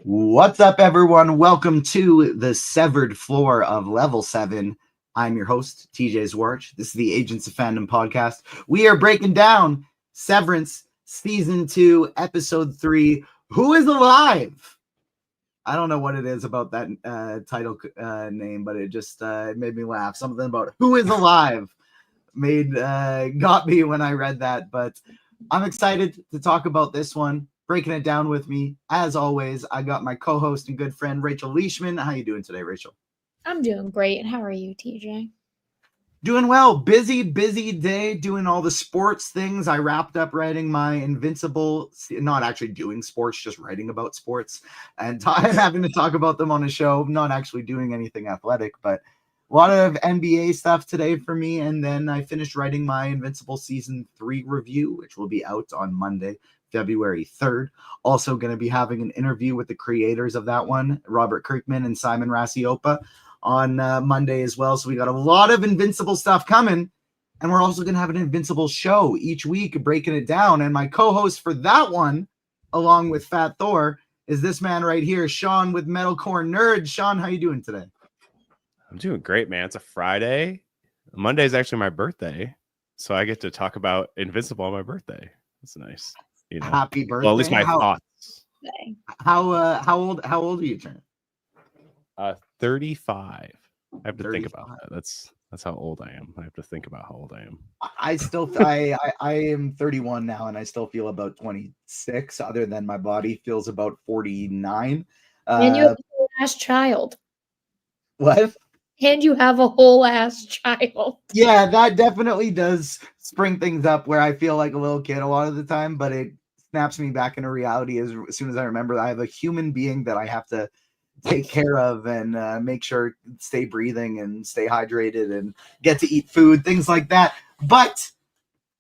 What's up, everyone? Welcome to the severed floor of Level 7. I'm your host, TJ Zwarych. This is the Agents of Fandom podcast. We are breaking down Severance Season 2, Episode 3, Who is Alive? I don't know what it is about that title name, but it just made me laugh. Something about Who is Alive got me when I read that, but I'm excited to talk about this one. Breaking it down with me, as always, I got my co-host and good friend, Rachel Leishman. How you doing today, Rachel? I'm doing great. How are you, TJ? Doing well. Busy day doing all the sports things. I wrapped up writing my Invincible, not actually doing sports, just writing about sports and having to talk about them on a show, not actually doing anything athletic, but a lot of NBA stuff today for me. And then I finished writing my Invincible Season 3 review, which will be out on Monday, February 3rd. Also going to be having an interview with the creators of that one, Robert Kirkman and Simon Rasiopa, on Monday as well. So we got a lot of Invincible stuff coming. And we're also going to have an Invincible show each week, breaking it down. And my co-host for that one, along with Fat Thor, is this man right here, Sean with Metalcore Nerd. Sean, how you doing today? I'm doing great, man. It's a Friday. Monday is actually my birthday. So I get to talk about Invincible on my birthday. That's nice. You know? Happy birthday. Well, at least my thoughts. How old are you turning? 35. I have to 35. think about that. That's how old I am. I have to think about how old I am. I am 31 now, and I still feel about 26, other than my body feels about 49. And you have a whole ass child. What? And you have a whole ass child. Yeah, that definitely does spring things up where I feel like a little kid a lot of the time, but it snaps me back into reality as soon as I remember that I have a human being that I have to take care of and make sure stay breathing and stay hydrated and get to eat food, things like that. But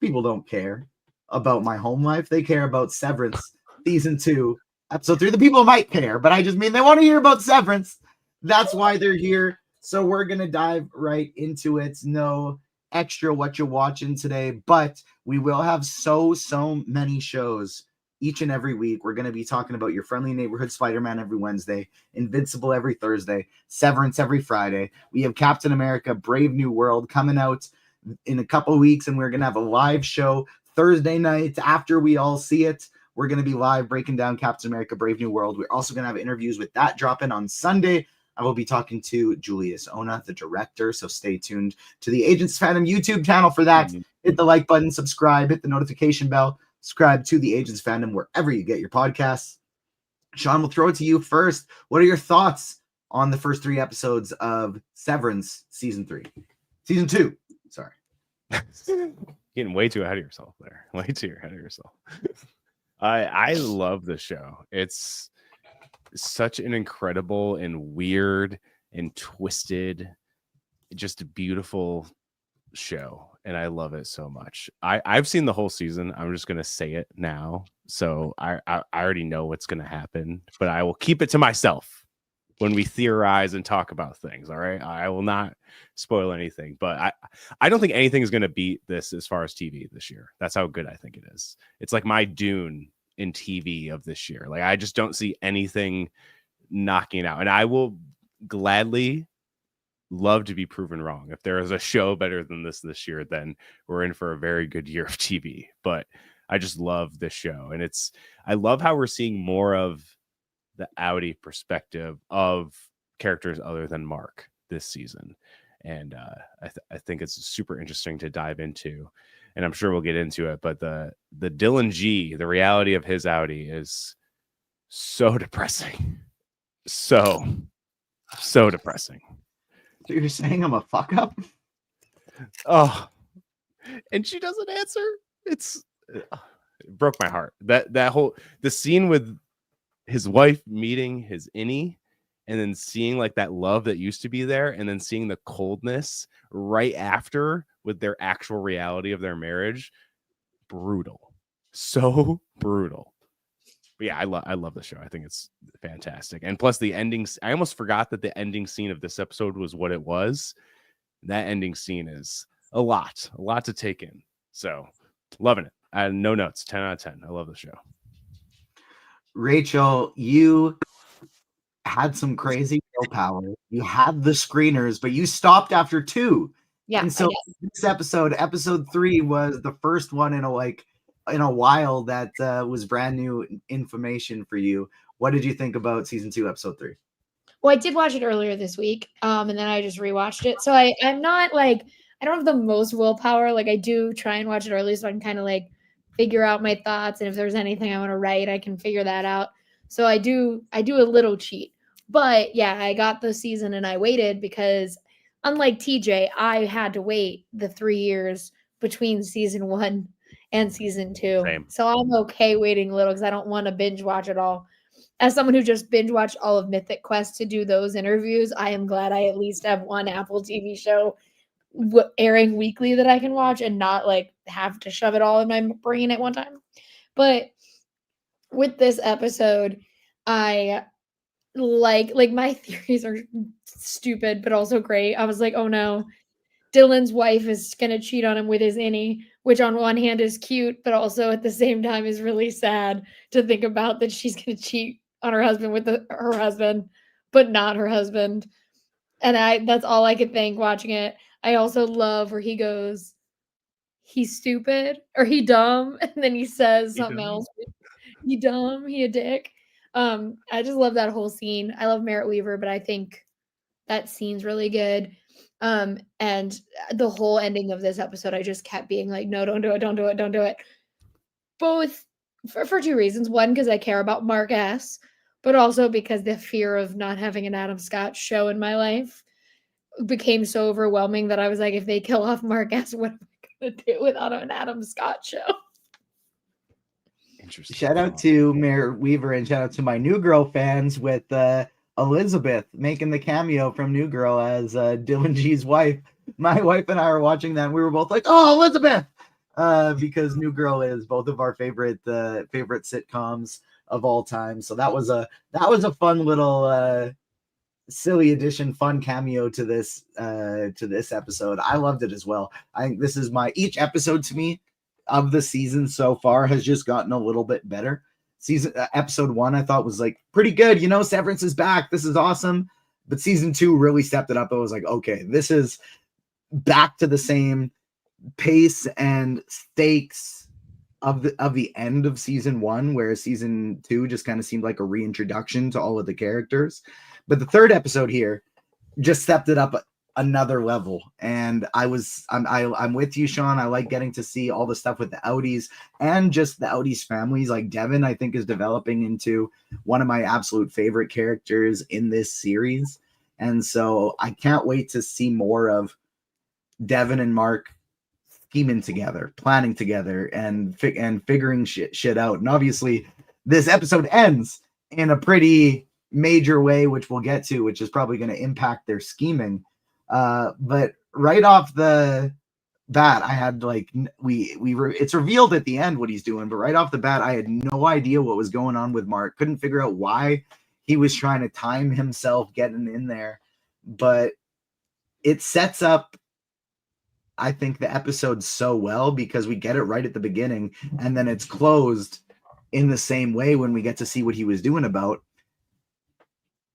people don't care about my home life. They care about Severance Season 2, Episode 3. The people might care, but I just mean they want to hear about Severance. That's why they're here. So we're going to dive right into it. No extra what you're watching today, but we will have so many shows each and every week. We're going to be talking about Your Friendly Neighborhood Spider-Man every Wednesday, Invincible every Thursday, Severance every Friday. We have Captain America Brave New World coming out in a couple of weeks, and we're going to have a live show Thursday night after we all see it. We're going to be live breaking down Captain America Brave New World. We're also going to have interviews with that dropping on Sunday. I will be talking to Julius Ona, the director, so stay tuned to the Agents of Fandom YouTube channel for that. Hit the like button, subscribe, hit the notification bell, subscribe to the Agents of Fandom wherever you get your podcasts. Sean, we'll throw it to you first. What are your thoughts on the first 3 episodes of Severance Season 2? Sorry. Getting way too ahead of yourself there. Way too ahead of yourself. I love the show. It's such an incredible and weird and twisted, just a beautiful show, and I love it so much. I've seen the whole season. I'm just gonna say it now, so I already know what's gonna happen, but I will keep it to myself when we theorize and talk about things. All right, I will not spoil anything, but I don't think anything is gonna beat this as far as TV this year. That's how good I think it is. It's like my Dune in TV of this year. Like, I just don't see anything knocking it out, and I will gladly love to be proven wrong. If there is a show better than this year, then we're in for a very good year of TV. But I just love this show, and I love how we're seeing more of the Audi perspective of characters other than Mark this season, and I think it's super interesting to dive into. And I'm sure we'll get into it, but the Dylan G, the reality of his Audi is so depressing. So depressing. So you're saying I'm a fuck up? Oh, and she doesn't answer. It broke my heart. The scene with his wife meeting his innie and then seeing like that love that used to be there, and then seeing the coldness right after with their actual reality of their marriage. Brutal. So brutal. But yeah, I love the show. I think it's fantastic. And plus the endings, I almost forgot that the ending scene of this episode was what it was. That ending scene is a lot to take in. So loving it. I had no notes, 10 out of 10. I love the show. Rachel, you had some crazy willpower. You had the screeners, but you stopped after 2. Yeah. And so this episode 3 was the first one in a while that was brand new information for you. What did you think about season 2, episode 3? Well, I did watch it earlier this week, and then I just rewatched it. So I'm not like, I don't have the most willpower. Like, I do try and watch it early so I can kind of like figure out my thoughts, and if there's anything I want to write, I can figure that out. So I do a little cheat. But yeah, I got the season and I waited because unlike TJ, I had to wait the 3 years between season 1 and season 2. Same. So I'm okay waiting a little because I don't want to binge watch it all. As someone who just binge watched all of Mythic Quest to do those interviews, I am glad I at least have one Apple TV show airing weekly that I can watch and not like have to shove it all in my brain at one time. But with this episode, I like my theories are stupid, but also great. I was like, oh no, Dylan's wife is going to cheat on him with his innie, which on one hand is cute, but also at the same time is really sad to think about that she's going to cheat on her husband with her husband, but not her husband. And that's all I could think watching it. I also love where he goes, he's stupid or he dumb. And then he says something else. He dumb, he a dick. I just love that whole scene. I love Merritt Weaver, but I think that scene's really good. And the whole ending of this episode, I just kept being like, no, don't do it, don't do it, don't do it. Both for 2 reasons. One, because I care about Mark S., but also because the fear of not having an Adam Scott show in my life became so overwhelming that I was like, if they kill off Mark S., what am I going to do without an Adam Scott show? Interesting. Shout out to Merritt Weaver and shout out to my New Girl fans with Elizabeth making the cameo from New Girl as Dylan G's wife. My wife and I were watching that and we were both like, oh, Elizabeth! Because New Girl is both of our favorite sitcoms of all time. So that was a fun little silly addition, fun cameo to this episode. I loved it as well. I think this is each episode to me of the season so far has just gotten a little bit better. Episode 1 I thought was like pretty good, Severance is back, this is awesome, but season 2 really stepped it up. I was like, okay, this is back to the same pace and stakes of the end of season 1, whereas season 2 just kind of seemed like a reintroduction to all of the characters. But the 3rd episode here just stepped it up another level, and I'm with you, Sean. I like getting to see all the stuff with the Outies and just the Outies families. Like Devin, I think, is developing into one of my absolute favorite characters in this series, and so I can't wait to see more of Devin and Mark scheming together, planning together, and figuring shit out. And obviously, this episode ends in a pretty major way, which we'll get to, which is probably going to impact their scheming. But right off the bat, I had it's revealed at the end what he's doing, but right off the bat, I had no idea what was going on with Mark. Couldn't figure out why he was trying to time himself getting in there, but it sets up, I think, the episode so well because we get it right at the beginning and then it's closed in the same way when we get to see what he was doing about.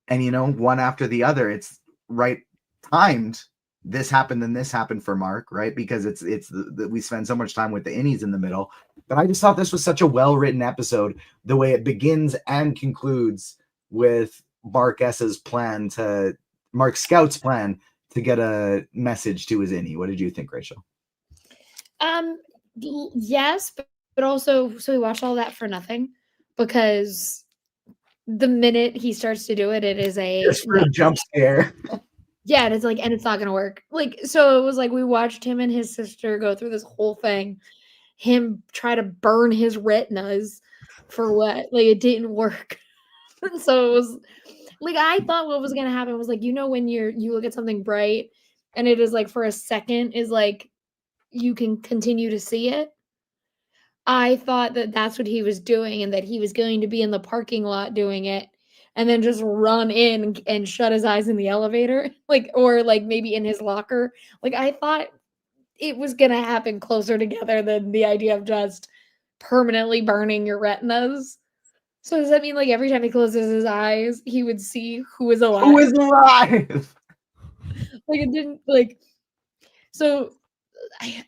And, one after the other, it's right timed. This happened and this happened for Mark, right? Because we spend so much time with the innies in the middle. But I just thought this was such a well-written episode, the way it begins and concludes with Mark Scout's plan to get a message to his innie. What did you think, Rachel? Yes, but also, so we watched all that for nothing because the minute he starts to do it, it is just for a jump scare. Yeah, and it's not gonna work. So it was like we watched him and his sister go through this whole thing, him try to burn his retinas for what? It didn't work. And so it was I thought what was gonna happen was when you look at something bright and it is for a second is you can continue to see it. I thought that that's what he was doing and that he was going to be in the parking lot doing it and then just run in and shut his eyes in the elevator, like, or like maybe in his locker. Like, I thought it was going to happen closer together than the idea of just permanently burning your retinas. So does that mean like every time he closes his eyes, he would see who is alive? Who is alive? Like, it didn't like. So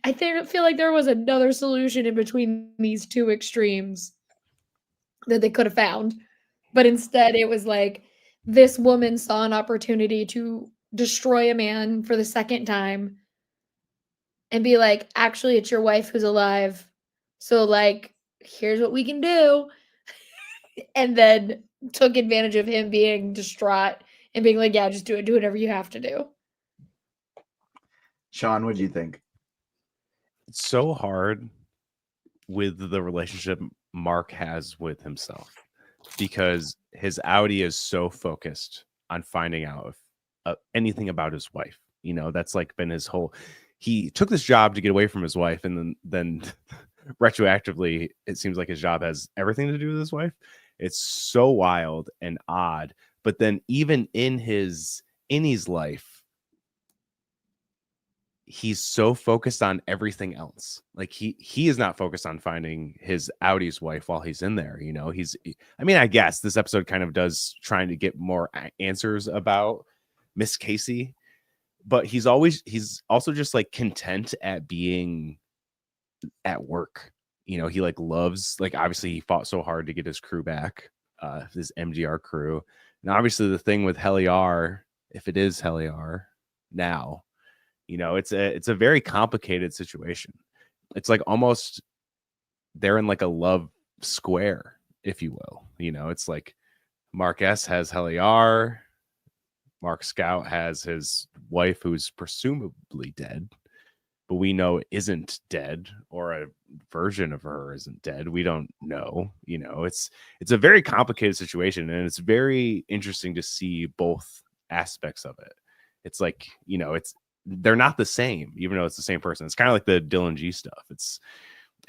I feel like there was another solution in between these two extremes that they could have found, but instead it was like this woman saw an opportunity to destroy a man for the second time and be like, actually, it's your wife who's alive. So like, here's what we can do. And then took advantage of him being distraught and being like, yeah, just do it. Do whatever you have to do. Sean, what do you think? It's so hard with the relationship Mark has with himself because his Audi is so focused on finding out anything about his wife. You know, that's like been his whole. He took this job to get away from his wife, and then retroactively, it seems like his job has everything to do with his wife. It's so wild and odd. But then even in his life, he's so focused on everything else. Like he is not focused on finding his Audi's wife while he's in there. You know, I mean, I guess this episode kind of does trying to get more answers about Miss Casey, but he's also just like content at being at work. You know, he like loves, like, obviously he fought so hard to get his crew back, his MGR crew. And obviously the thing with Helly R, if it is Helly R now, you know, it's a very complicated situation. It's like almost they're in like a love square, if you will. You know, it's like Mark S has Helly R, Mark Scout has his wife who's presumably dead, but we know isn't dead, or a version of her isn't dead. We don't know. You know, it's a very complicated situation, and it's very interesting to see both aspects of it. It's like, you know, they're not the same, even though it's the same person. It's kind of like the Dylan G stuff. It's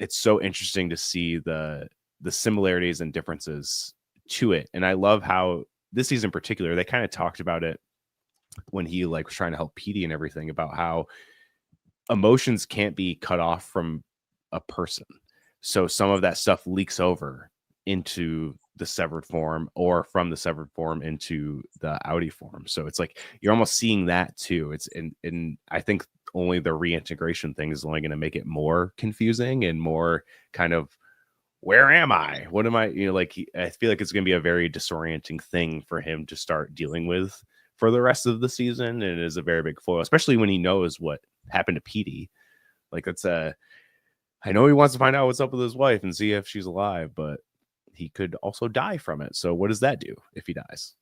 so interesting to see the similarities and differences to it. And I love how this season in particular, they kind of talked about it when he like was trying to help Petey and everything, about how emotions can't be cut off from a person. So some of that stuff leaks over into the severed form, or from the severed form into the Audi form. So it's like you're almost seeing that too. It's and I think only the reintegration thing is only going to make it more confusing and more kind of, where am I? What am I? You know, like I feel like it's going to be a very disorienting thing for him to start dealing with for the rest of the season. And it is a very big foil, especially when he knows what happened to Petey. Like I know he wants to find out what's up with his wife and see if she's alive, but he could also die from it. So what does that do if he dies?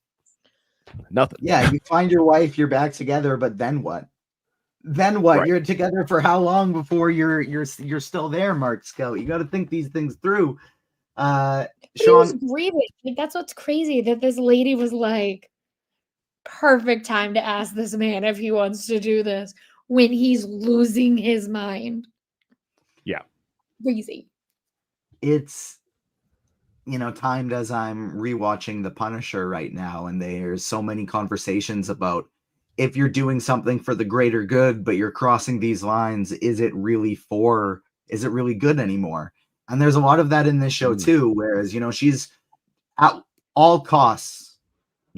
Nothing. Yeah, you find your wife, you're back together, but then what? Then what? Right. You're together for how long before you're still there, Mark Scout? You got to think these things through. Sean, Sean, grieving. Like, that's what's crazy, that this lady was like, perfect time to ask this man if he wants to do this when he's losing his mind. Yeah. Crazy. It's, you know, timed as I'm rewatching The Punisher right now, and there's so many conversations about if you're doing something for the greater good, but you're crossing these lines, is it really good anymore? And there's a lot of that in this show too, whereas, you know, she's at all costs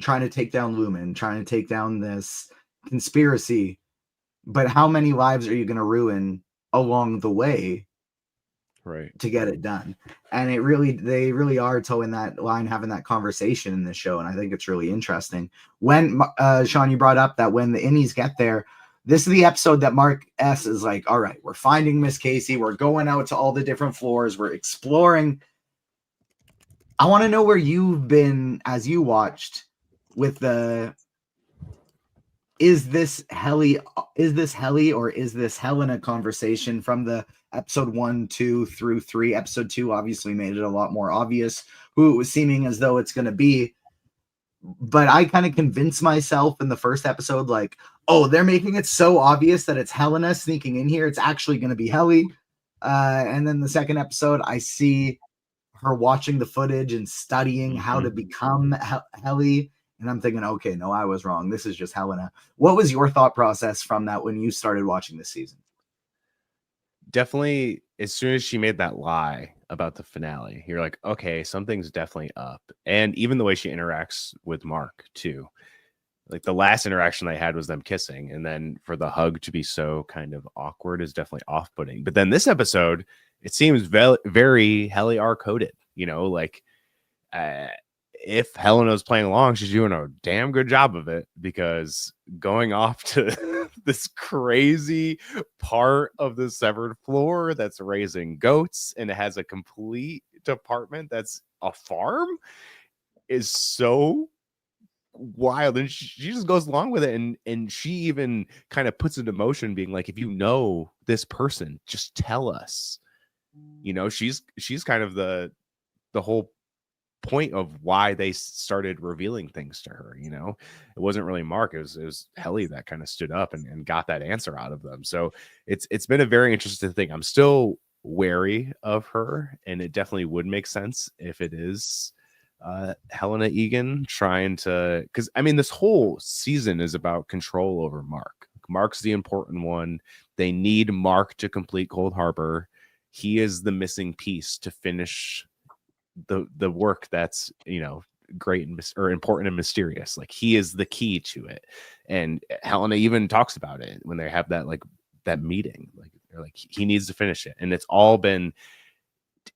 trying to take down Lumon, trying to take down this conspiracy, but how many lives are you going to ruin along the way? Right. To get it done. And they really are towing that line, having that conversation in this show. And I think it's really interesting. When Sean, you brought up that when the innies get there, this is the episode that Mark S is like, all right, we're finding Miss Casey. We're going out to all the different floors. We're exploring. I want to know where you've been as you watched with the, is this Helly or is this Helena conversation from the episode 1, 2 through 3. Episode 2 obviously made it a lot more obvious who it was seeming as though it's going to be. But I kind of convinced myself in the first episode, like, oh, they're making it so obvious that it's Helena sneaking in here. It's actually going to be Helly. And then the second episode, I see her watching the footage and studying how to become Helly. And I'm thinking, okay, no, I was wrong. This is just Helena. What was your thought process from that when you started watching this season? Definitely, as soon as she made that lie about the finale, you're like, okay, something's definitely up. And even the way she interacts with Mark too. Like the last interaction I had was them kissing, and then for the hug to be so kind of awkward is definitely off-putting. But then this episode, it seems very Helly R coded. You know, like if Helena's playing along, she's doing a damn good job of it, because going off to this crazy part of the severed floor that's raising goats and it has a complete department that's a farm is so wild. And she just goes along with it, and she even kind of puts it in motion, being like, if you know this person, just tell us. You know, she's kind of the whole point of why they started revealing things to her. You know, it wasn't really Mark, it was Helly that kind of stood up and got that answer out of them. So it's been a very interesting thing. I'm still wary of her, and it definitely would make sense if it is Helena Eagen trying to, because I mean, this whole season is about control over Mark. Mark's the important one. They need Mark to complete Cold Harbor. He is the missing piece to finish the work that's, you know, great and or important and mysterious. Like, he is the key to it. And Helena even talks about it when they have that, like, that meeting. Like, they're like, he needs to finish it. And it's all been,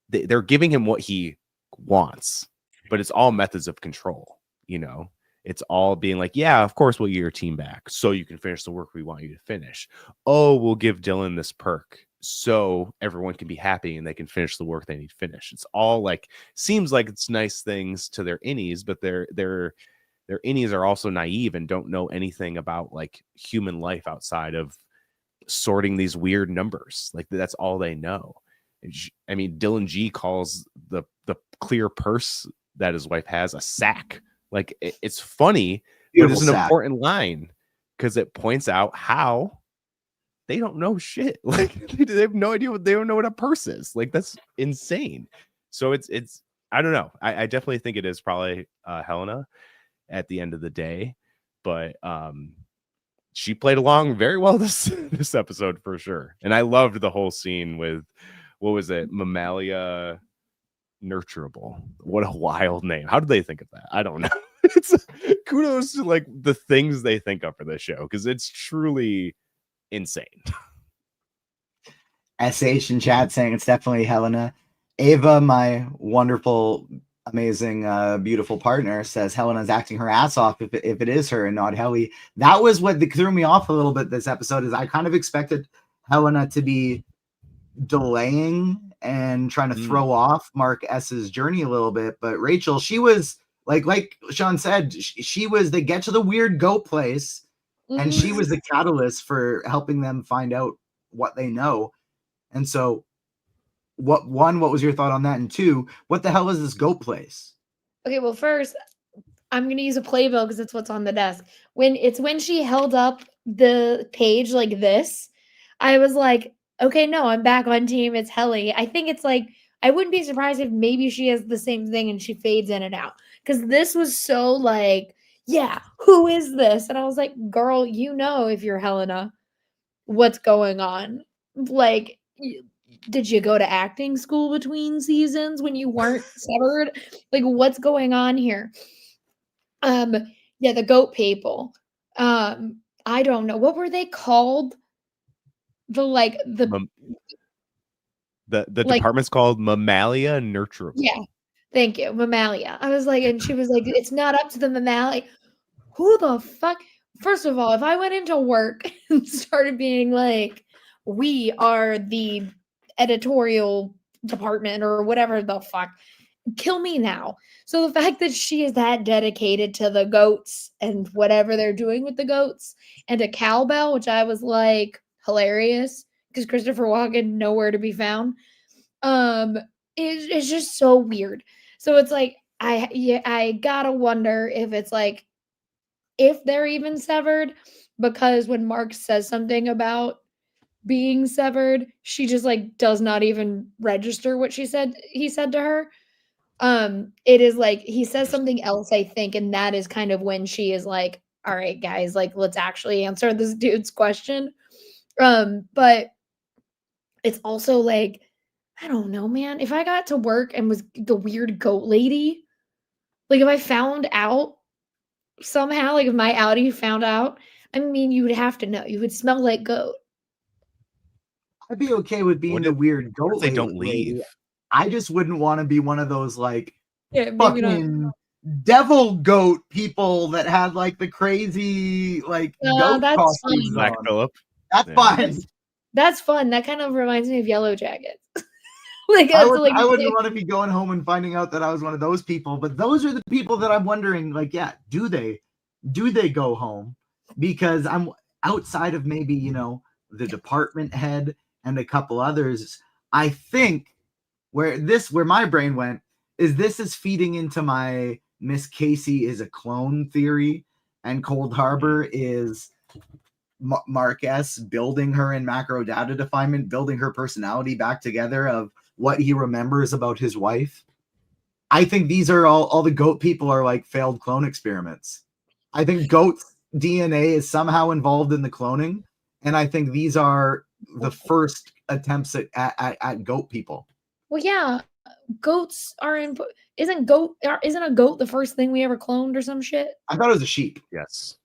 they're giving him what he wants, but it's all methods of control. You know, it's all being like, yeah, of course we'll get your team back so you can finish the work we want you to finish. Oh, we'll give Dylan this perk so everyone can be happy and they can finish the work they need to finish. It's all like, seems like it's nice things to their innies, but their innies are also naive and don't know anything about like human life outside of sorting these weird numbers. Like, that's all they know. I mean, Dylan G calls the clear purse that his wife has a sack. Like, it's funny, Beautiful but it's an sack. important line because it points out how they don't know shit. Like, they have no idea they don't know what a purse is. Like, that's insane. So it's I don't know. I definitely think it is probably Helena at the end of the day, but she played along very well this episode for sure. And I loved the whole scene with, what was it, Mammalia Nurturable. What a wild name. How did they think of that? I don't know. It's kudos to like the things they think of for this show, because it's truly insane. SH in chat saying it's definitely Helena. Ava, my wonderful, amazing, beautiful partner, says Helena's acting her ass off if it is her and not Helly. That was what threw me off a little bit this episode, is I kind of expected Helena to be delaying and trying to throw off Mark S's journey a little bit, but Rachel, she was like Sean said, she was, they get to the weird goat place, and she was the catalyst for helping them find out what they know. And so what was your thought on that? And two, what the hell is this goat place? Okay, well, first, I'm going to use a playbill because it's what's on the desk. When she held up the page like this, I was like, okay, no, I'm back on team. It's Helly. I think it's like, I wouldn't be surprised if maybe she has the same thing and she fades in and out. Because this was so like, yeah, who is this? And I was like, girl, you know, if you're Helena, what's going on? Like, did you go to acting school between seasons when you weren't severed? Like, what's going on here? Yeah, the goat people. I don't know. What were they called? The like the department's called Mammalia Nurturable. Yeah. Thank you. Mammalia. I was like, and she was like, it's not up to the Mammalia. Who the fuck? First of all, if I went into work and started being like, we are the editorial department or whatever the fuck, kill me now. So the fact that she is that dedicated to the goats and whatever they're doing with the goats, and a cowbell, which I was like, hilarious, because Christopher Walken nowhere to be found. It's just so weird. So it's like, I gotta wonder if it's like, if they're even severed, because when Mark says something about being severed, she just like does not even register what he said to her. It is like he says something else, I think, and that is kind of when she is like, all right, guys, like let's actually answer this dude's question. But it's also like, I don't know, man. If I got to work and was the weird goat lady, like if I found out somehow, like if my Audi found out, I mean, you would have to know. You would smell like goat. I'd be okay with being the weird What goat if they don't lady. leave? I just wouldn't want to be one of those like Yeah, maybe not. fucking devil goat people that had like the crazy like goat That's costumes fun. Black on. Phillip. That's Yeah. fine. That's fun. That kind of reminds me of Yellow Jackets. Like, I it's wouldn't like want to be going home and finding out that I was one of those people, but those are the people that I'm wondering, like, yeah, do they go home? Because I'm outside of maybe, you know, the department head and a couple others. I think where my brain went is this is feeding into my Miss Casey is a clone theory, and Cold Harbor is Mark S building her in macro data definement, building her personality back together of what he remembers about his wife. I think these are all the goat people are like failed clone experiments. I think goat's DNA is somehow involved in the cloning, and I think these are the first attempts at goat people. well, yeah, goats are in. Isn't a goat the first thing we ever cloned or some shit? I thought it was a sheep. Yes.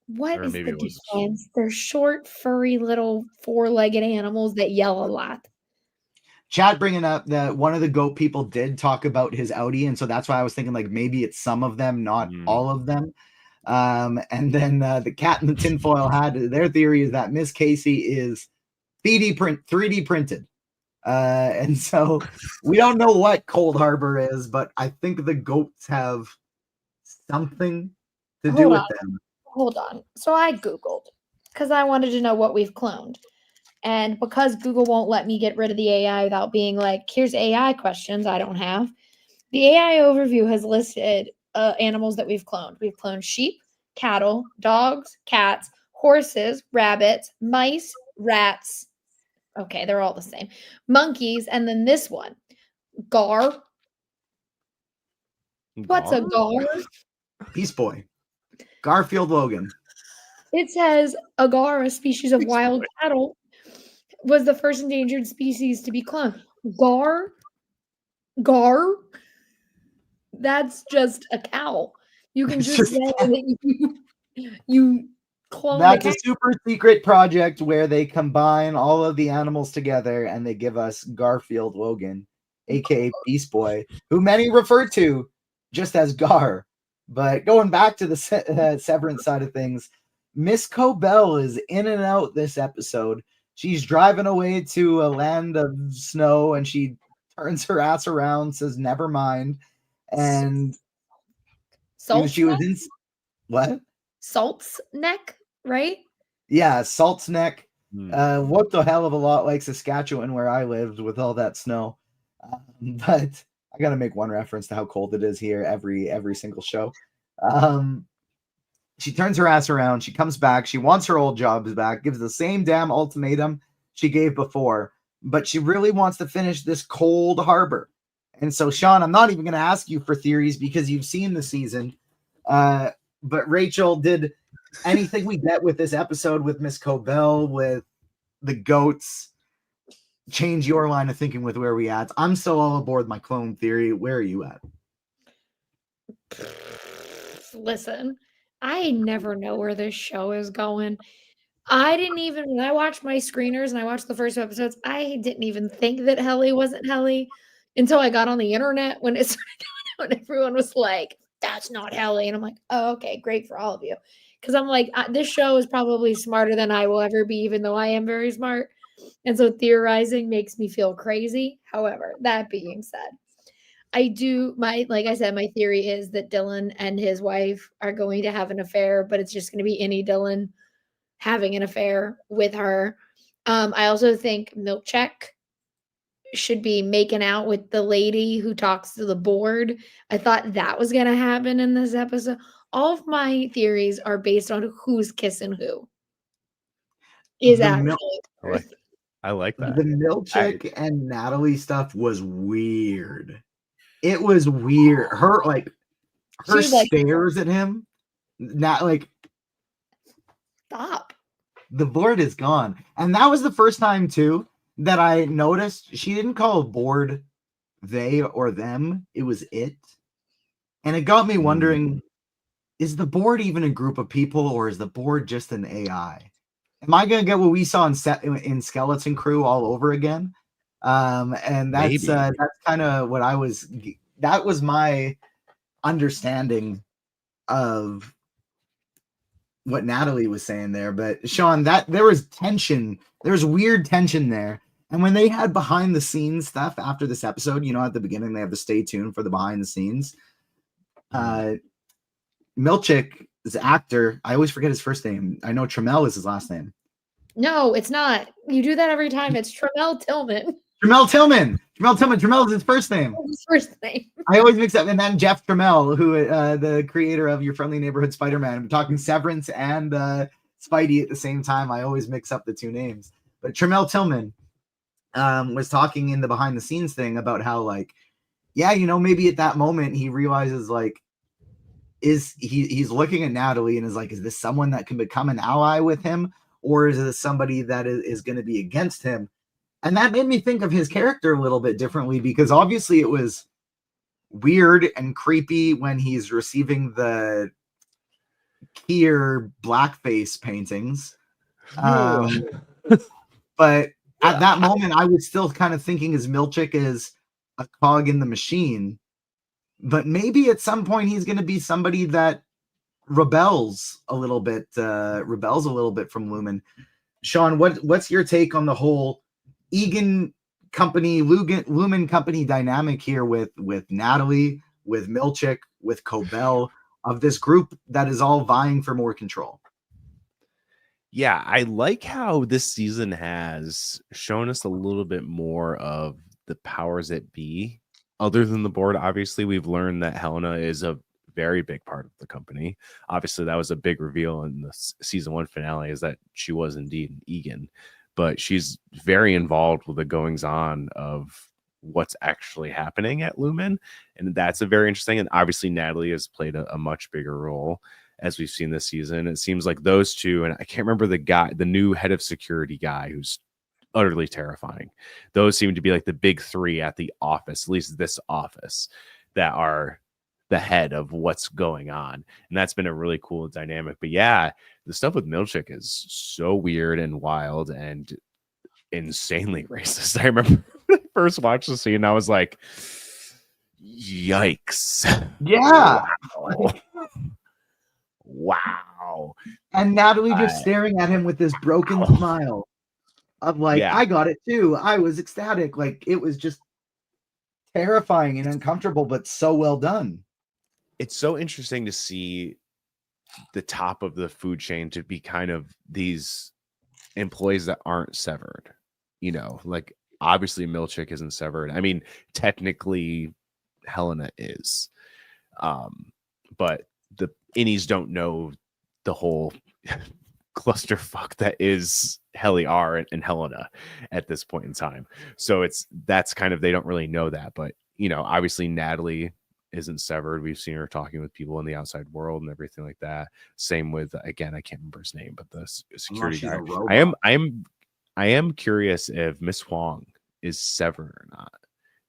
What Or is maybe the it was- difference? They're short, furry, little four-legged animals that yell a lot. Chad bringing up that one of the goat people did talk about his Audi, and so that's why I was thinking like maybe it's some of them, not all of them. And then the cat in the tinfoil hat, their theory is that Miss Casey is 3D printed. And so we don't know what Cold Harbor is, but I think the goats have something to do with them. Hold on. So I Googled because I wanted to know what we've cloned. And because Google won't let me get rid of the AI without being like, here's AI questions I don't have, the AI overview has listed animals that we've cloned. We've cloned sheep, cattle, dogs, cats, horses, rabbits, mice, rats. Okay, they're all the same. Monkeys, and then this one, gar. What's a gar? Beast Boy. Garfield Logan. It says a gar, a species of wild cattle, was the first endangered species to be cloned. Gar. That's just a cow. You can just say that you clone. That's a super secret project where they combine all of the animals together and they give us Garfield Logan, aka Beast Boy, who many refer to just as Gar. But going back to the Severance side of things, Miss Cobell is in and out this episode. She's driving away to a land of snow and she turns her ass around, says never mind, and she was in what? Salt's Neck, right? Yeah, Salt's Neck. Looked a hell of a lot like Saskatchewan where I lived with all that snow. But I gotta make one reference to how cold it is here every single show. She turns her ass around, she comes back, she wants her old jobs back, gives the same damn ultimatum she gave before, but she really wants to finish this Cold Harbor. And so, Sean, I'm not even going to ask you for theories because you've seen the season. But Rachel, did anything we get with this episode with Miss Cobell, with the goats, change your line of thinking with where we at? I'm still all aboard my clone theory. Where are you at? Listen, I never know where this show is going. I didn't even, when I watched my screeners and I watched the first episodes, I didn't even think that Helly wasn't Helly until I got on the internet when it started going out and everyone was like, that's not Helly. And I'm like, oh, okay, great for all of you. Because I'm like, this show is probably smarter than I will ever be, even though I am very smart. And so theorizing makes me feel crazy. However, that being said, like I said, my theory is that Dylan and his wife are going to have an affair, but it's just going to be any Dylan having an affair with her. I also think Milchick should be making out with the lady who talks to the board. I thought that was going to happen in this episode. All of my theories are based on who's kissing who. Is actually I like that. The Milchick and Natalie stuff was weird. It was weird. Her stares at him. Not like stop. The board is gone. And that was the first time too that I noticed she didn't call a board they or them. It was it. And it got me wondering, is the board even a group of people or is the board just an AI? Am I going to get what we saw in Skeleton Crew all over again? And that's kind of what that was my understanding of what Natalie was saying there. But Sean, that there was tension. There was weird tension there. And when they had behind the scenes stuff after this episode, at the beginning, they have to stay tuned for the behind the scenes. Milchick's actor, I always forget his first name. I know Trammell is his last name. No, it's not. You do that every time. It's Trammell Tillman. Trammell is his first name. His first name. I always mix up. And then Jeff Trammell, who the creator of Your Friendly Neighborhood Spider-Man. I'm talking Severance and Spidey at the same time. I always mix up the two names. But Trammell Tillman was talking in the behind the scenes thing about how maybe at that moment he realizes he's looking at Natalie and is like, is this someone that can become an ally with him? Or is it somebody that is going to be against him? And that made me think of his character a little bit differently, because obviously it was weird and creepy when he's receiving the Kier blackface paintings. But at that moment, I was still kind of thinking as Milchick is a cog in the machine. But maybe at some point he's going to be somebody that rebels a little bit from Lumon. Sean, what's your take on the whole Eagen company, Lumon company dynamic here with Natalie, with Milchick, with Cobell, of this group that is all vying for more control? Yeah, I like how this season has shown us a little bit more of the powers that be. Other than the board, obviously, we've learned that Helena is a very big part of the company. Obviously, that was a big reveal in the season 1 finale, is that she was indeed an Eagen. But she's very involved with the goings-on of what's actually happening at Lumon. And that's a very interesting. And obviously, Natalie has played a much bigger role, as we've seen this season. It seems like those two, and I can't remember the new head of security guy who's utterly terrifying. Those seem to be like the big three at the office, at least this office, that are the head of what's going on. And that's been a really cool dynamic. But yeah, the stuff with Milchick is so weird and wild and insanely racist. I remember when I first watched the scene, I was like, yikes. Yeah. Wow. And Natalie just staring at him with this broken smile of I got it too. I was ecstatic. It was just terrifying and uncomfortable, but so well done. It's so interesting to see the top of the food chain to be kind of these employees that aren't severed. Obviously Milchick isn't severed. I mean, technically Helena is. But the innies don't know the whole clusterfuck that is Helly R and Helena at this point in time. So that's kind of, they don't really know that. But, obviously Natalie isn't severed. We've seen her talking with people in the outside world and everything like that. Same with, again, I can't remember his name, but the security guy. I am curious if Miss Huang is severed or not.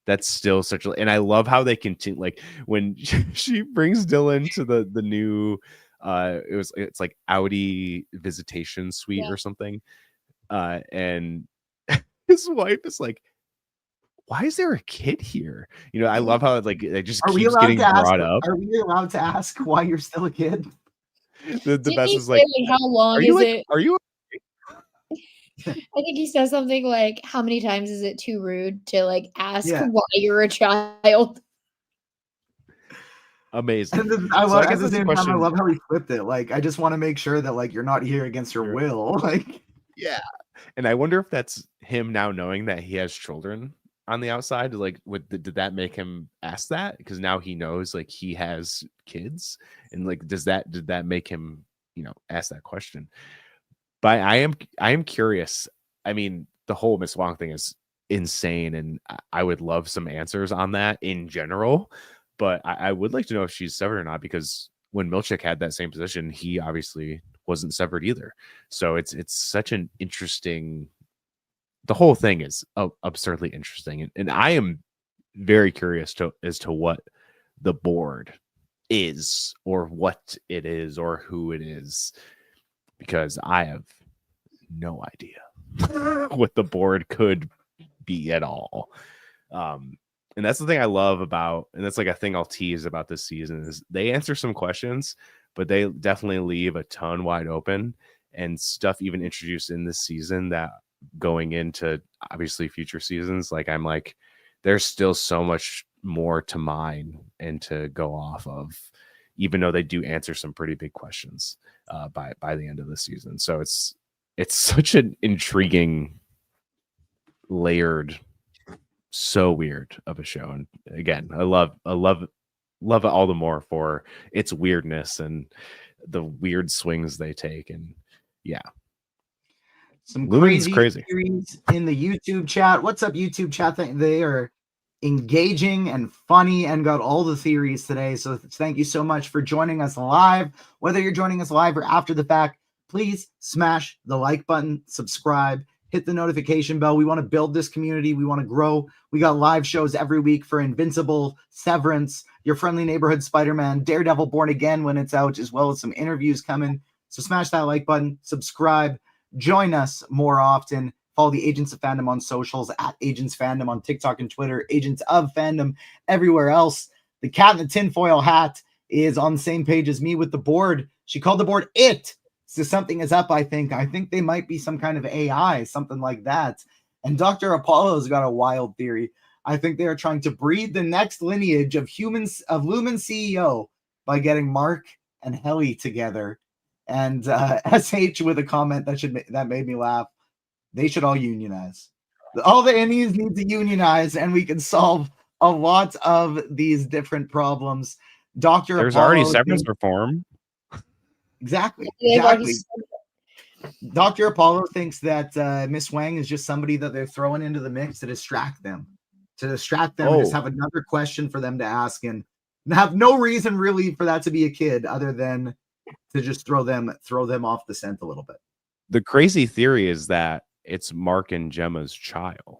That's still such a, and I love how they continue, when she brings Dylan to the new it's like Audi visitation suite or something, and his wife is like, why is there a kid here? I love how it just keeps getting brought up. Are we allowed to ask why you're still a kid? The best is like, how long is it? Are you? I think he says something like, how many times is it too rude to ask why you're a child? Amazing. I love how he flipped it. I just want to make sure that you're not here against your will. Yeah. And I wonder if that's him now knowing that he has children on the outside. Did that make him ask that? Because now he knows he has kids, and did that make him ask that question? But I am curious. I mean, the whole Miss Huang thing is insane, and I would love some answers on that in general. But I would like to know if she's severed or not, because when Milchick had that same position, he obviously wasn't severed either. So it's such an interesting. The whole thing is absurdly interesting, and I am very curious as to what the board is, or what it is, or who it is, because I have no idea what the board could be at all. And that's the thing I love about, and that's like a thing I'll tease about this season, is they answer some questions, but they definitely leave a ton wide open, and stuff even introduced in this season that going into obviously future seasons, like I'm like, there's still so much more to mine and to go off of, even though they do answer some pretty big questions by the end of the season. So it's such an intriguing, layered, so weird of a show. And again, I love it all the more for its weirdness and the weird swings they take. And yeah, some Lumon's crazy theories in the YouTube chat. What's up, YouTube chat? They are engaging and funny and got all the theories today. So thank you so much for joining us live. Whether you're joining us live or after the fact, please smash the like button, subscribe, hit the notification bell. We want to build this community. We want to grow. We got live shows every week for Invincible, Severance, Your Friendly Neighborhood Spider-Man, Daredevil Born Again when it's out, as well as some interviews coming. So smash that like button, subscribe, join us more often. Follow the Agents of Fandom on socials, at Agents Fandom on TikTok and Twitter, Agents of Fandom everywhere else. The cat in the tinfoil hat is on the same page as me with the board. She called the board it. So something is up, I think. I think they might be some kind of AI, something like that. And Dr. Apollo's got a wild theory. I think they are trying to breed the next lineage of humans, of Lumon CEO, by getting Mark and Helly together. And SH with a comment that made me laugh. They should all unionize. All the Indies need to unionize, and we can solve a lot of these different problems. There's already severance reform. Exactly. Dr. Apollo thinks that Miss Huang is just somebody that they're throwing into the mix to distract them. And just have another question for them to ask, and have no reason really for that to be a kid other than to just throw them off the scent a little bit. The crazy theory is that it's Mark and Gemma's child.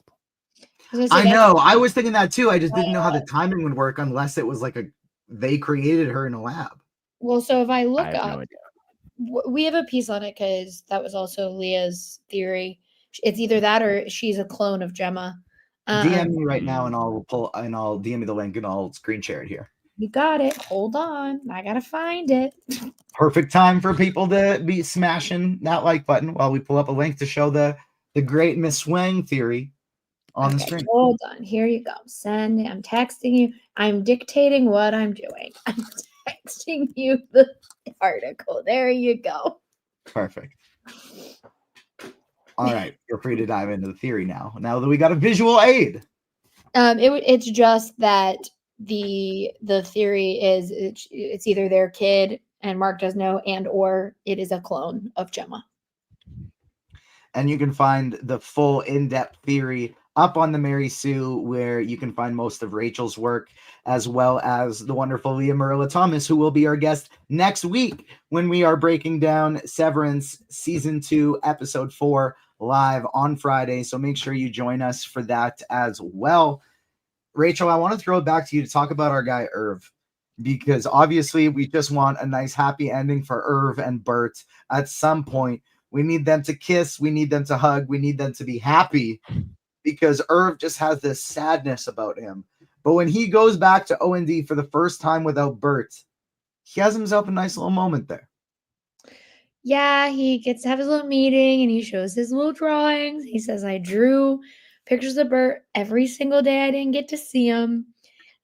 I know. I was thinking that too. I just didn't know how the timing would work unless it was like they created her in a lab. Well, so if I look up, we have a piece on it because that was also Leah's theory. It's either that or she's a clone of Gemma. DM me right now, and I'll DM you the link, and I'll screen share it here. You got it. Hold on, I gotta find it. Perfect time for people to be smashing that like button while we pull up a link to show the great Miss Huang theory on the screen. Hold on. Here you go. Send. I'm texting you. I'm dictating what I'm doing. I'm texting you the article. There you go. Perfect. All right. You're free to dive into the theory now. Now that we got a visual aid. It's just that the theory is it's either their kid and Mark does know, and or it is a clone of Gemma. And you can find the full in-depth theory up on the Mary Sue, where you can find most of Rachel's work, as well as the wonderful Leah Marilla Thomas, who will be our guest next week when we are breaking down Severance Season 2, Episode 4, live on Friday. So make sure you join us for that as well. Rachel, I want to throw it back to you to talk about our guy, Irv, because obviously we just want a nice happy ending for Irv and Bert at some point. We need them to kiss. We need them to hug. We need them to be happy, because Irv just has this sadness about him. But when he goes back to O&D for the first time without Bert, he has himself a nice little moment there. Yeah, he gets to have his little meeting and he shows his little drawings. He says, I drew pictures of Bert every single day I didn't get to see him.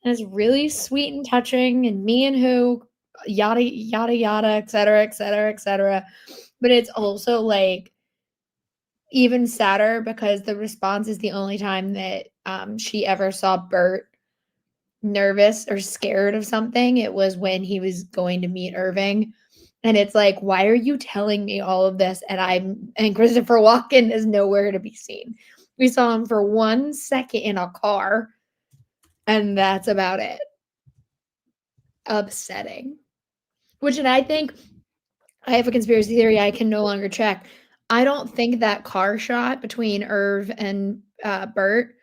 And it's really sweet and touching, and me and who, yada, yada, yada, et cetera, et cetera, et cetera. But it's also like even sadder because the response is the only time that she ever saw Bert nervous or scared of something. It was when he was going to meet Irving. And it's like, why are you telling me all of this? And Christopher Walken is nowhere to be seen. We saw him for 1 second in a car, and that's about it. Upsetting. And I think I have a conspiracy theory I can no longer check. I don't think that car shot between Irv and Bert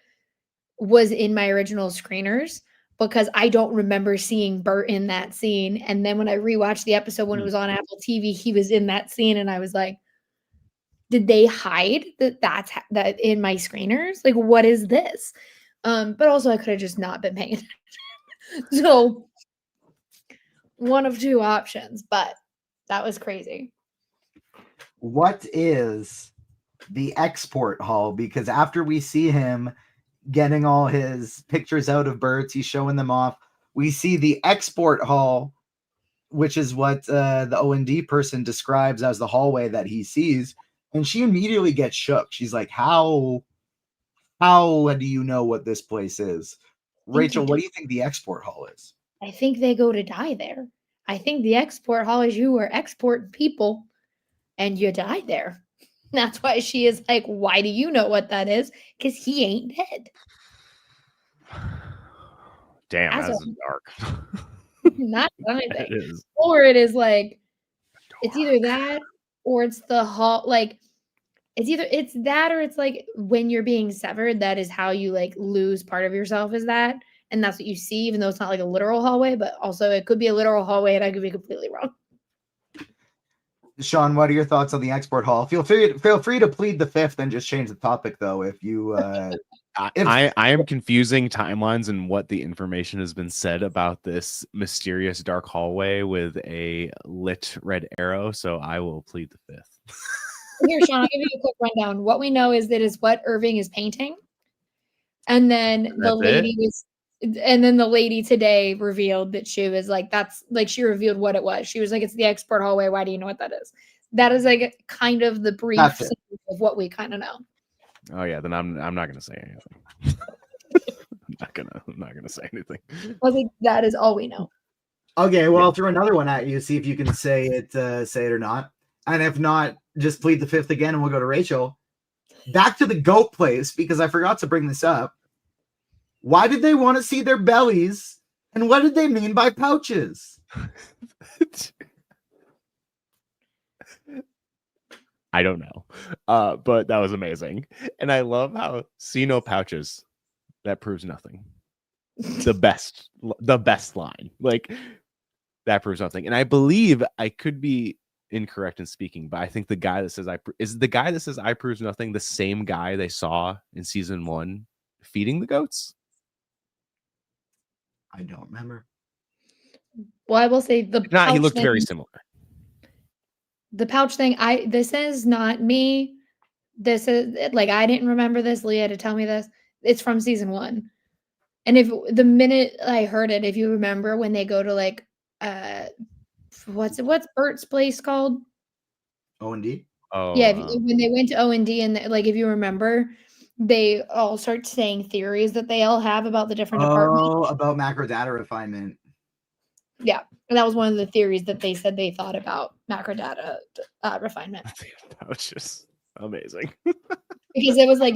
was in my original screeners, because I don't remember seeing Bert in that scene. And then when I rewatched the episode when it was on Apple TV, he was in that scene, and I was like, did they hide that in my screeners? Like, what is this? But also I could have just not been paying attention. So one of two options, but that was crazy. What is the export hall? Because after we see him getting all his pictures out of birds, he's showing them off. We see the export hall, which is what the O&D person describes as the hallway that he sees. And she immediately gets shook. She's like, how do you know what this place is? Rachel, what do you think the export hall is? I think they go to die there. I think the export hall is you are exporting people and you die there. That's why she is like, why do you know what that is? Because he ain't dead. Damn, that's dark. Not anything. It is. Or it is like, it's either that or it's the hall. Like, it's that or it's like when you're being severed, that is how you like lose part of yourself, is that. And that's what you see, even though it's not like a literal hallway, but also it could be a literal hallway and I could be completely wrong. Sean, what are your thoughts on the export hall? Feel free to plead the fifth and just change the topic, though, if you... I am confusing timelines and what the information has been said about this mysterious dark hallway with a lit red arrow, so I will plead the fifth. Here, Sean, I'll give you a quick rundown. What we know is that is what Irving is painting. And then the lady today revealed that she was like, she revealed what it was. She was like, it's the export hallway. Why do you know what that is? That is like kind of the brief of what we kind of know. Oh yeah, then I'm not gonna say anything. I'm not gonna say anything. I was like, that is all we know. Okay, well, I'll throw another one at you, see if you can say it or not. And if not, just plead the fifth again and we'll go to Rachel. Back to the goat place, because I forgot to bring this up. Why did they want to see their bellies? And what did they mean by pouches? I don't know. But that was amazing. And I love how see no pouches. That proves nothing. The best line. Like, that proves nothing. And I believe, I could be incorrect in speaking, but I think the guy that says I proves nothing the same guy they saw in season 1 feeding the goats? I don't remember. Well, I will say he looked very similar. The pouch thing, this is not me. This is like, I didn't remember this. Leah had to tell me this. It's from season 1. And if the minute I heard it, if you remember when they go to like what's Bert's place called? O&D? Oh yeah, when they went to O&D, and like if you remember, they all start saying theories that they all have about the different departments. Oh, about macro data refinement. Yeah, and that was one of the theories that they said they thought about macro data refinement. That was just amazing. Because it was like,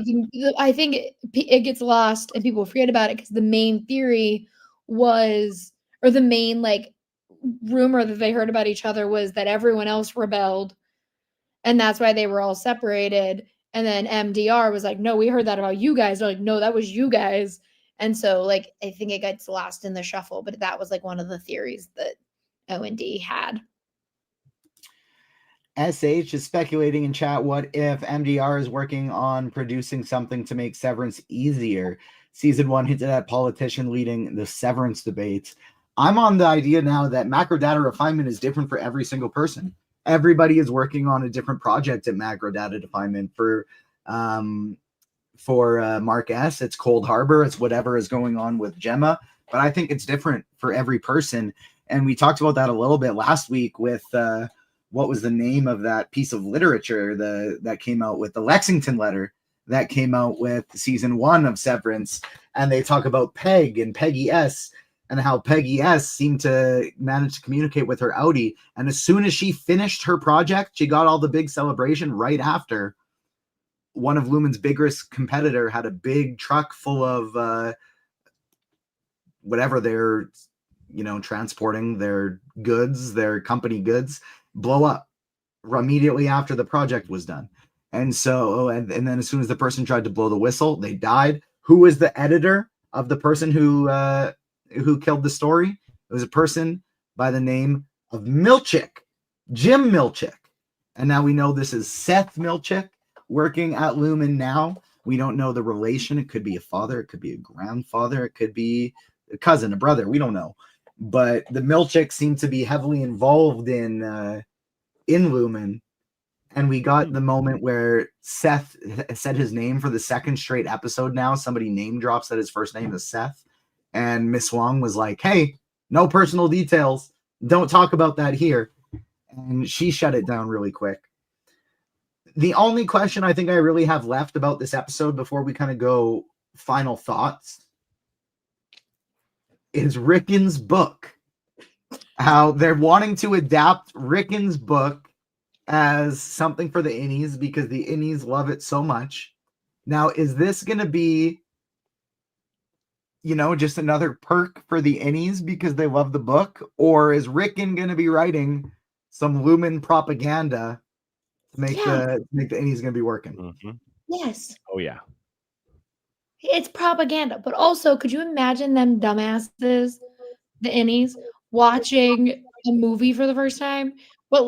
I think it gets lost and people forget about it, because the main theory was, or the main like rumor that they heard about each other was that everyone else rebelled, and that's why they were all separated. And then MDR was like, no, we heard that about you guys. They're like, no, that was you guys. And so, like, I think it gets lost in the shuffle, but that was like one of the theories that O&D had. SH is speculating in chat, what if MDR is working on producing something to make Severance easier? Season 1 hinted at politician leading the Severance debates. I'm on the idea now that macro data refinement is different for every single person. Everybody is working on a different project at macro data refinement. For Mark S, it's Cold Harbour. It's whatever is going on with Gemma. But I think it's different for every person. And we talked about that a little bit last week with what was the name of that piece of literature that came out with the Lexington letter that came out with season 1 of Severance. And they talk about Peg and Peggy S. and how Peggy S seemed to manage to communicate with her outie. And as soon as she finished her project, she got all the big celebration right after. One of Lumon's biggest competitor had a big truck full of whatever they're, transporting, their goods, their company goods, blow up immediately after the project was done. And so, and then as soon as the person tried to blow the whistle, they died. Who was the editor of the person who killed the story? It was a person by the name of Milchick, Jim Milchick. And now we know this is Seth Milchick working at Lumon now. We don't know the relation. It could be a father. It could be a grandfather. It could be a cousin, a brother. We don't know. But the Milchick seem to be heavily involved in Lumon. And we got the moment where Seth said his name for the second straight episode now. Somebody name drops that his first name is Seth. And Miss Huang was like, hey, no personal details. Don't talk about that here. And she shut it down really quick. The only question I think I really have left about this episode before we kind of go final thoughts is Ricken's book. How they're wanting to adapt Ricken's book as something for the innies because the innies love it so much. Now, is this going to be, just another perk for the innies because they love the book? Or is Ricken going to be writing some Lumon propaganda to make the innies going to be working? Mm-hmm. Yes. Oh, yeah. It's propaganda. But also, could you imagine them dumbasses, the innies, watching a movie for the first time? But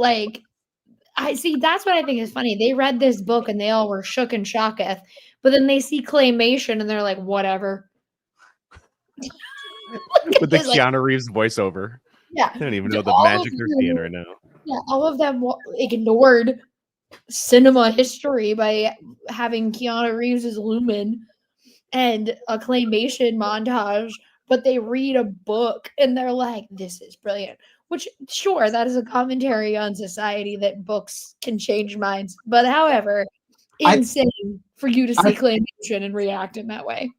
I see, that's what I think is funny. They read this book and they all were shook and shocketh, but then they see claymation and they're like, whatever. With the Keanu Reeves voiceover. Yeah. I don't even know the magic they're seeing right now. Yeah, all of them ignored cinema history by having Keanu Reeves as Lumon and a claymation montage, but they read a book and they're like, this is brilliant. Which, sure, that is a commentary on society that books can change minds. But however, insane for you to see claymation and react in that way.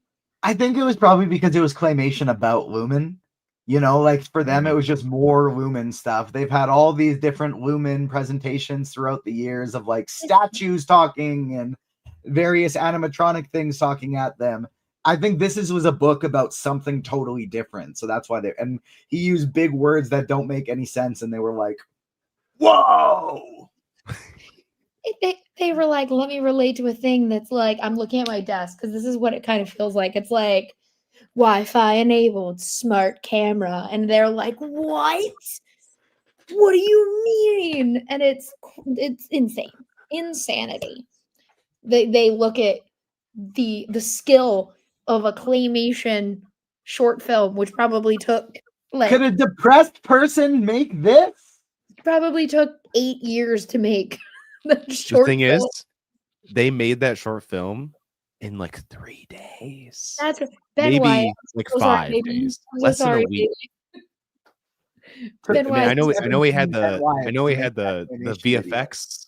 I think it was probably because it was claymation about Lumon. For them, it was just more Lumon stuff. They've had all these different Lumon presentations throughout the years of statues talking and various animatronic things talking at them. I think this was a book about something totally different. So that's why and he used big words that don't make any sense. And they were like, whoa. They were like, let me relate to a thing that's I'm looking at my desk because this is what it kind of feels like. It's like Wi-Fi enabled smart camera. And they're like, what? What do you mean? And it's insane. Insanity. They look at the skill of a claymation short film, which probably took could a depressed person make this? Probably took 8 years to make. The thing is, they made that short film in 3 days. That's maybe 5 days, less than a week. I know he had the VFX,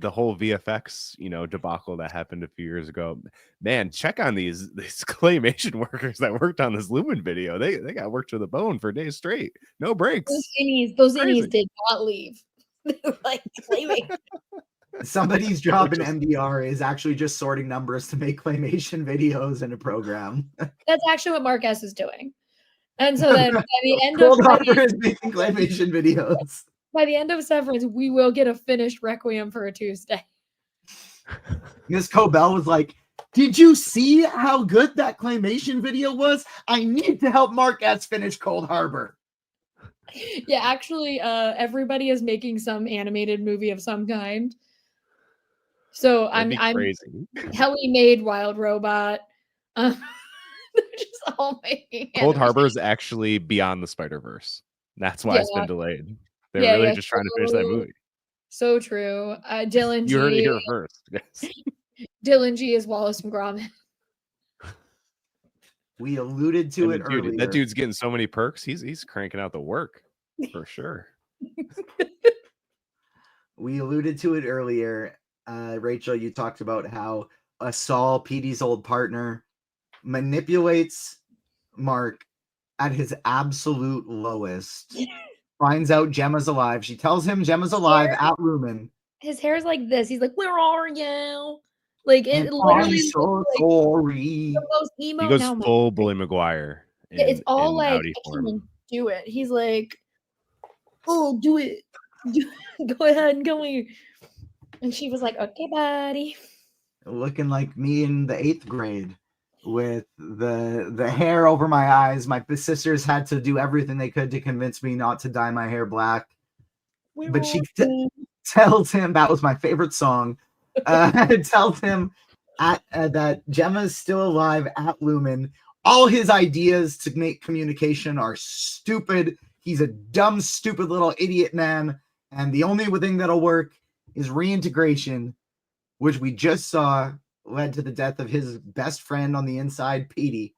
the whole VFX, debacle that happened a few years ago. Man, check on these claymation workers that worked on this Lumon video. They got worked to the bone for days straight, no breaks. Those innies did not leave. Claymation. Somebody's job in MDR is actually just sorting numbers to make claymation videos in a program. That's actually what Mark S is doing. And so then by the end of Harbour is making claymation videos. By the end of Severance, we will get a finished Requiem for a Tuesday. Miss Cobell was like, did you see how good that claymation video was? I need to help Mark S finish Cold Harbor. Yeah, actually, everybody is making some animated movie of some kind. So I'm crazy. Helly made Wild Robot. They're just all making Cold Harbor is actually beyond the Spider-Verse. That's why it's been delayed. They're really just trying to finish that movie. So true. Dylan G. You heard it here first. Yes. Dylan G is Wallace and Gromit. We alluded to it earlier. That dude's getting so many perks. He's cranking out the work for sure. We alluded to it earlier. Rachel, you talked about how Saul, Petey's old partner, manipulates Mark at his absolute lowest, finds out Gemma's alive. She tells him Gemma's alive at Lumon. His hair's like this. He's like, "Where are you?" Like it And literally I'm so looks like sorry. the most emo. He goes now, full Bully Maguire. yeah, it's all like, Audi I form. can't even do it. He's like, "Oh, do it. Go ahead and go here." And she was like, "Okay, buddy." Looking like me in the 8th grade with the hair over my eyes. My sisters had to do everything they could to convince me not to dye my hair black. But she tells him, that was my favorite song, tells him that Gemma's still alive at Lumon. All his ideas to make communication are stupid. He's a dumb, stupid little idiot man. And the only thing that'll work is reintegration, which we just saw led to the death of his best friend on the inside, Petey.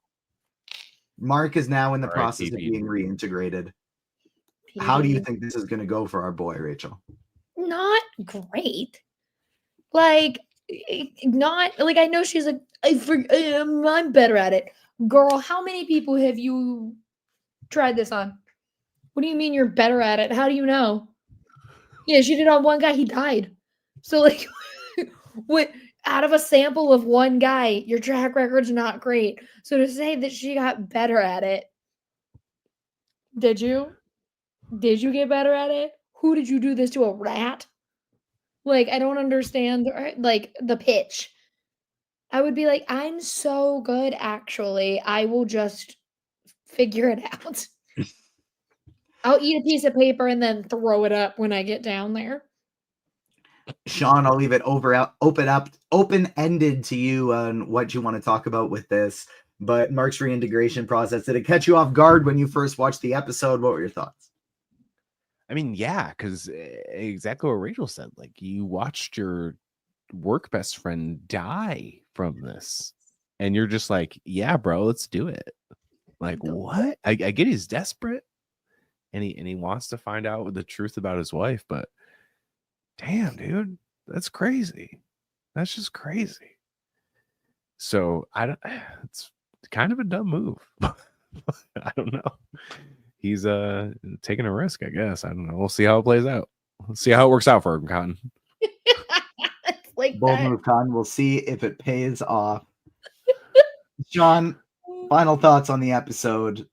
Mark is now in the process of being reintegrated. How do you think this is going to go for our boy, Rachel? Not great. Like, not like, I know she's like, I'm better at it. Girl, how many people have you tried this on? What do you mean you're better at it? How do you know? Yeah, she did on one guy, he died. So like, what, out of a sample of one guy, your track record's not great. So to say that she got better at it, did you? Did you get better at it? Who did you do this to, a rat? Like, I don't understand, like, the pitch. I would be like, I'm so good, actually. I will just figure it out. I'll eat a piece of paper and then throw it up when I get down there. Sean, I'll leave it open-ended to you on what you want to talk about with this. But Mark's reintegration process, did it catch you off guard when you first watched the episode? What were your thoughts? I mean, yeah, because exactly what Rachel said. Like, you watched your work best friend die from this, and you're just like, yeah, bro, let's do it. Like, what? I get he's desperate, and he wants to find out the truth about his wife, but damn, dude, that's crazy. That's just crazy. So it's kind of a dumb move. I don't know. He's taking a risk, I guess. I don't know. We'll see how it plays out. We'll see how it works out for him, Cotton. Like bold that. move, Cotton. We'll see if it pays off. John, final thoughts on the episode.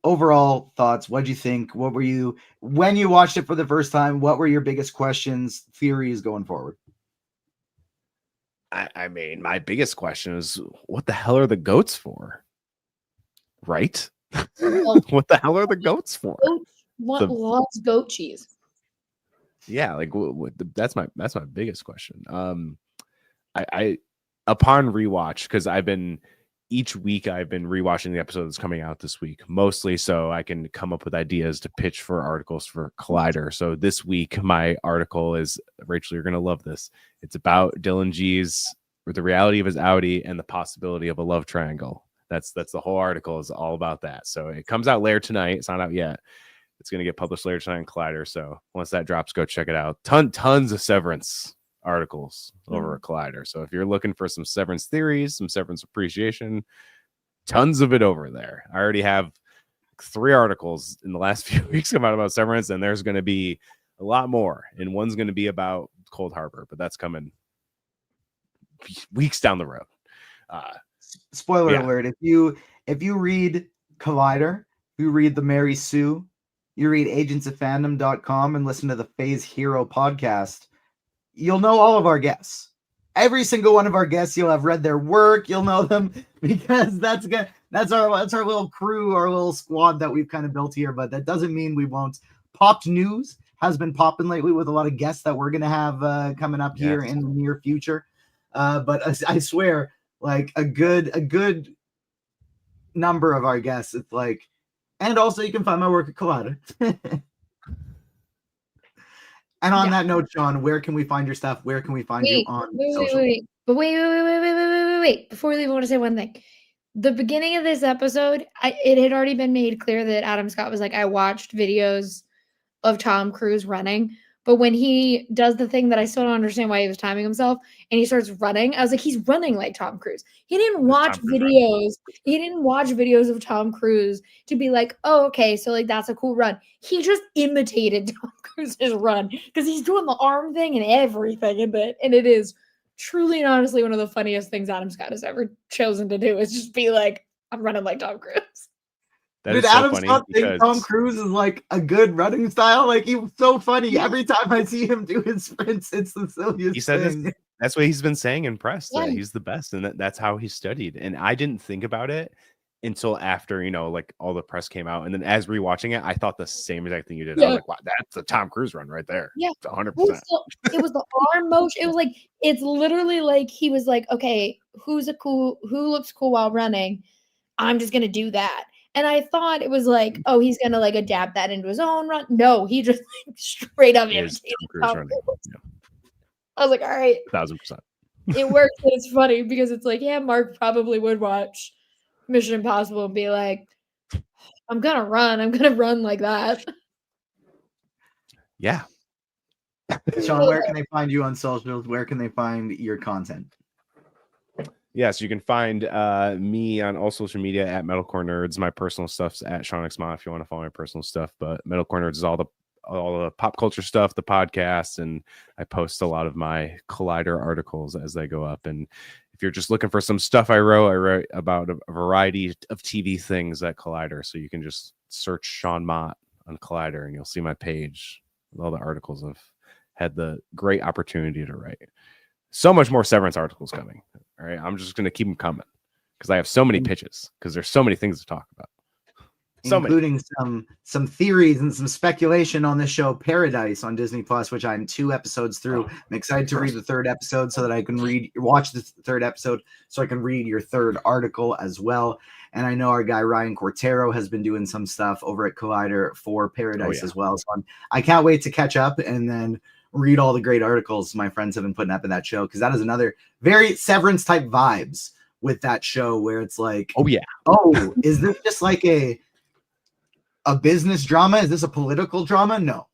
Overall thoughts? What'd you think? What were you, when you watched it for the first time, what were your biggest questions, theories going forward? I mean, my biggest question is, what the hell are the goats for? Right? What the hell are the goats for? Loves goat cheese. Yeah, like that's my biggest question. I upon rewatch, because each week I've been rewatching the episode that's coming out this week, mostly so I can come up with ideas to pitch for articles for Collider. So this week my article is, Rachel, you're gonna love this. It's about Dylan G's, or the reality of his Audi and the possibility of a love triangle. That's the whole article is all about that. So it comes out later tonight. It's not out yet. It's going to get published later tonight in Collider. So once that drops, go check it out. Tons of Severance articles over at Collider. So if you're looking for some Severance theories, some Severance appreciation, tons of it over there. I already have 3 articles in the last few weeks come out about Severance, and there's going to be a lot more. And one's going to be about Cold Harbor, but that's coming weeks down the road. Spoiler alert, if you read Collider, you read the Mary Sue, you read agentsofandom.com and listen to the Phase Hero podcast, you'll know all of our guests. Every single one of our guests, you'll have read their work, you'll know them, because that's our little crew, our little squad that we've kind of built here. But that doesn't mean we won't. Popped news has been popping lately with a lot of guests that we're gonna have coming up here in the near future. But I swear, like a good number of our guests, it's like, and also you can find my work at Collider. And on that note, Sean, where can we find your stuff? Where can we find you on social? Wait. Before we leave, I want to say one thing. The beginning of this episode, it had already been made clear that Adam Scott was like, I watched videos of Tom Cruise running, But when he does the thing that I still don't understand why he was timing himself and he starts running, I was like, he's running like Tom Cruise. He didn't watch videos. He didn't watch videos of Tom Cruise to be like, oh, okay, so like that's a cool run. He just imitated Tom Cruise's run because he's doing the arm thing and everything in it. And it is truly and honestly one of the funniest things Adam Scott has ever chosen to do is just be like, I'm running like Tom Cruise. Did Adam Scott think Tom Cruise is like a good running style? Like, he was so funny. Yeah. Every time I see him do his sprints, it's the silliest thing. That's what he's been saying in press. Yeah. That he's the best, and that's how he studied. And I didn't think about it until after, you know, like all the press came out. And then as rewatching it, I thought the same exact thing you did. Yeah. I was like, wow, that's the Tom Cruise run right there. Yeah. 100%. It was the arm motion. It was like, it's literally like he was like, okay, who looks cool while running? I'm just going to do that. And I thought it was like, oh, he's going to like adapt that into his own run. No, he just like, straight up imitated Tom Cruise. Yeah. I was like, all right. 1,000%. It works, but it's funny because it's like, yeah, Mark probably would watch Mission Impossible and be like, I'm going to run like that. Yeah. Sean, where can they find you on socials? Where can they find your content? Yes, you can find me on all social media at Metalcore Nerds. My personal stuff's at SeanXMA if you want to follow my personal stuff. But Metalcore Nerds is all the pop culture stuff, the podcast, and I post a lot of my Collider articles as they go up. And if you're just looking for some stuff I wrote about a variety of TV things at Collider. So you can just search Sean Mott on Collider and you'll see my page with all the articles I've had the great opportunity to write. So much more Severance articles coming. All right, I'm just going to keep them coming because I have so many pitches because there's so many things to talk about. Including some theories and some speculation on this show Paradise on Disney Plus, which I'm 2 episodes through. I'm excited to read the 3rd episode so that I can watch the 3rd episode so I can read your 3rd article as well. And I know our guy Ryan Cortero has been doing some stuff over at Collider for Paradise as well. So I can't wait to catch up and then read all the great articles my friends have been putting up in that show, because that is another very Severance type vibes with that show where it's like, oh, is this just like a business drama? Is this a political drama? No,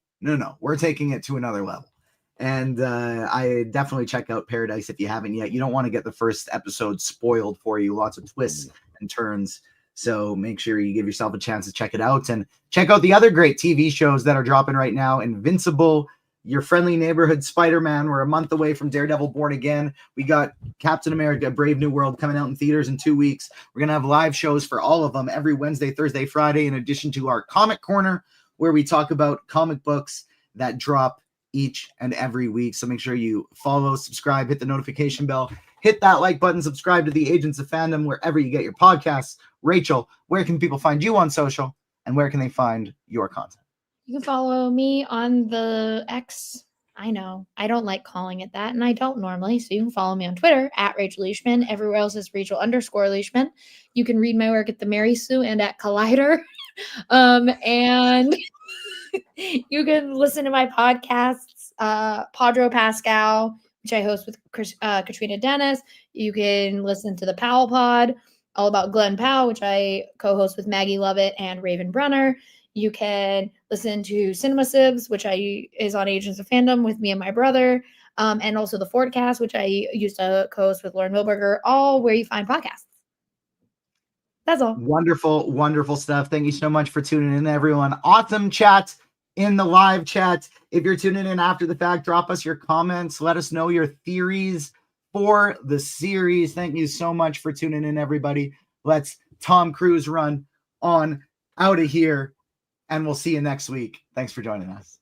we're taking it to another level. And I definitely check out Paradise if you haven't yet. You don't want to get the first episode spoiled for you. Lots of twists and turns. So make sure you give yourself a chance to check it out and check out the other great TV shows that are dropping right now. Invincible, Your Friendly Neighborhood Spider-Man. We're a month away from Daredevil Born Again. We got Captain America Brave New World coming out in theaters in 2 weeks. We're going to have live shows for all of them every Wednesday, Thursday, Friday, in addition to our Comic Corner, where we talk about comic books that drop each and every week. So make sure you follow, subscribe, hit the notification bell, hit that like button, subscribe to the Agents of Fandom wherever you get your podcasts. Rachel, where can people find you on social, and where can they find your content? You can follow me on the X. I know I don't like calling it that, and I don't normally. So you can follow me on Twitter at Rachel Leishman. Everywhere else is Rachel_Leishman. You can read my work at the Mary Sue and at Collider. And you can listen to my podcasts, Padro Pascal, which I host with Katrina Dennis. You can listen to the Powell Pod, all about Glenn Powell, which I co-host with Maggie Lovett and Raven Brunner. You can listen to Cinema Sibs, which is on Agents of Fandom with me and my brother, and also the Fordcast, which I used to co-host with Lauren Milberger, all where you find podcasts. That's all. Wonderful, wonderful stuff. Thank you so much for tuning in, everyone. Awesome chat in the live chat. If you're tuning in after the fact, drop us your comments. Let us know your theories for the series. Thank you so much for tuning in, everybody. Let's Tom Cruise run on out of here. And we'll see you next week. Thanks for joining us.